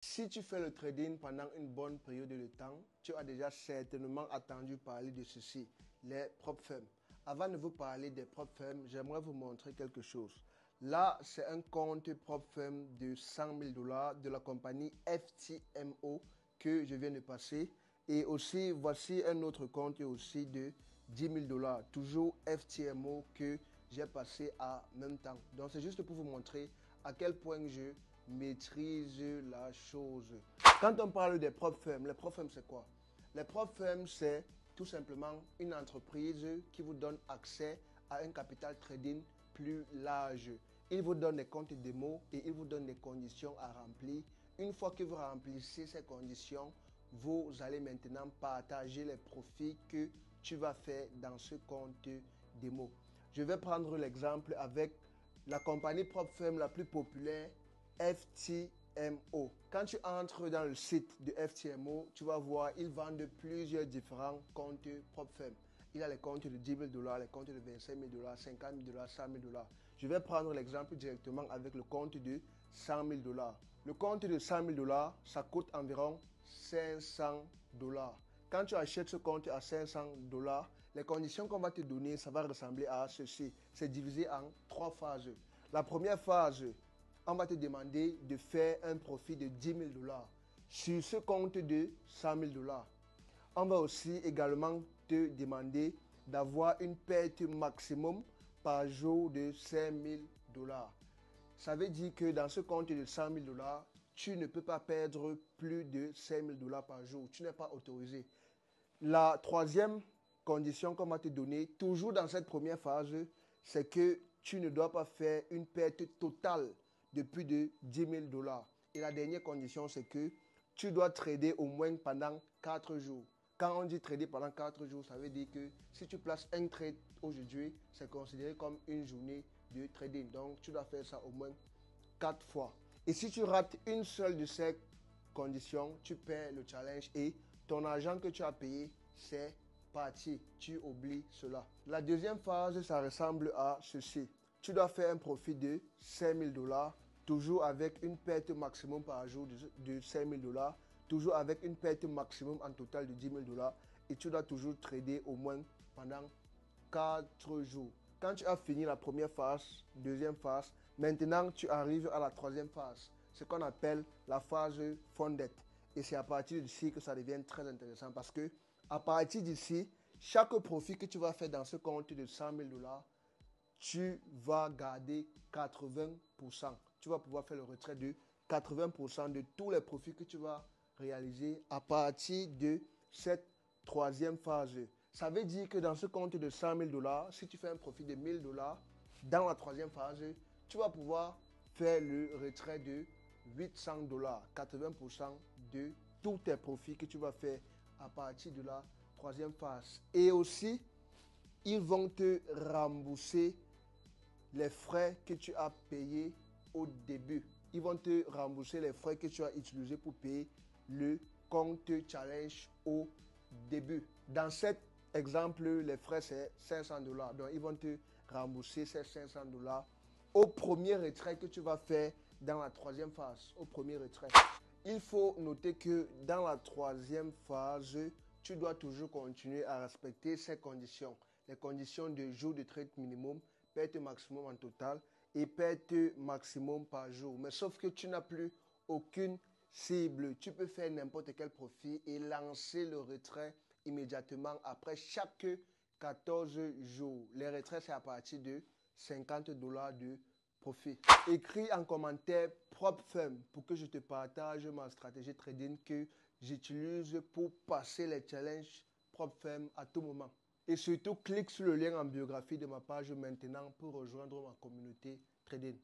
Si tu fais le trading pendant une bonne période de temps, tu as déjà certainement entendu parler de ceci, les prop firms. Avant de vous parler des prop firms, j'aimerais vous montrer quelque chose. Là, c'est un compte prop firm de 100 000 dollars de la compagnie FTMO que je viens de passer. Et aussi, voici un autre compte aussi de 10 000 dollars, toujours FTMO que j'ai passé en même temps. Donc, c'est juste pour vous montrer à quel point je maîtrise la chose. Quand on parle des prop firms, les prop firms c'est quoi? Les prop firms c'est tout simplement une entreprise qui vous donne accès à un capital trading plus large. Il vous donne des comptes démo et il vous donne des conditions à remplir. Une fois que vous remplissez ces conditions, vous allez maintenant partager les profits que tu vas faire dans ce compte démo. Je vais prendre l'exemple avec la compagnie prop firm la plus populaire, FTMO. Quand tu entres dans le site de FTMO, tu vas voir, ils vendent plusieurs différents comptes prop firm. Il y a les comptes de 10 000 dollars, les comptes de 25 000 dollars, 50 000 dollars, 100 000 dollars. Je vais prendre l'exemple directement avec le compte de 100 000 dollars. Le compte de 100 000 dollars, ça coûte environ 500 dollars. Quand tu achètes ce compte à 500 dollars, les conditions qu'on va te donner, ça va ressembler à ceci. C'est divisé en 3 phases. La première phase, on va te demander de faire un profit de 10 000 dollars sur ce compte de 100 000 dollars. On va aussi également te demander d'avoir une perte maximum par jour de 5 000 dollars. Ça veut dire que dans ce compte de 100 000 dollars, tu ne peux pas perdre plus de 5 000 dollars par jour. Tu n'es pas autorisé. La troisième condition qu'on va te donner, toujours dans cette première phase, c'est que tu ne dois pas faire une perte totale de plus de 10 000 dollars. Et la dernière condition, c'est que tu dois trader au moins pendant 4 jours. Quand on dit trader pendant 4 jours, ça veut dire que si tu places un trade aujourd'hui, c'est considéré comme une journée de trading. Donc, tu dois faire ça au moins 4 fois. Et si tu rates une seule de ces conditions, tu perds le challenge et ton argent que tu as payé, c'est parti. Tu oublies cela. La deuxième phase, ça ressemble à ceci. Tu dois faire un profit de 5 000 dollars, toujours avec une perte maximum par jour de 5 000 dollars, toujours avec une perte maximum en total de 10 000 dollars et tu dois toujours trader au moins pendant 4 jours. Quand tu as fini la première phase, deuxième phase, maintenant tu arrives à la troisième phase, ce qu'on appelle la phase funded. Et c'est à partir d'ici que ça devient très intéressant parce que à partir d'ici, chaque profit que tu vas faire dans ce compte de 100 000 dollars, tu vas garder 80%. Tu vas pouvoir faire le retrait de 80% de tous les profits que tu vas réaliser à partir de cette troisième phase. Ça veut dire que dans ce compte de 100 000 dollars, si tu fais un profit de 1 000 dollars, dans la troisième phase, tu vas pouvoir faire le retrait de 800 dollars, 80% de tous tes profits que tu vas faire à partir de la troisième phase. Et aussi, ils vont te rembourser les frais que tu as payés au début. Ils vont te rembourser les frais que tu as utilisés pour payer le compte challenge au début. Dans cet exemple, les frais c'est 500 dollars. Donc, ils vont te rembourser ces 500 dollars au premier retrait que tu vas faire dans la troisième phase. Au premier retrait. Il faut noter que dans la troisième phase, tu dois toujours continuer à respecter ces conditions. Les conditions de jour de trade minimum, perte maximum en total et perte maximum par jour. Mais sauf que tu n'as plus aucune cible. Tu peux faire n'importe quel profit et lancer le retrait immédiatement après chaque 14 jours. Les retraits, c'est à partir de 50 dollars de profit. Écris en commentaire prop firm pour que je te partage ma stratégie trading que j'utilise pour passer les challenges prop firm à tout moment. Et surtout, clique sur le lien en biographie de ma page maintenant pour rejoindre ma communauté trading.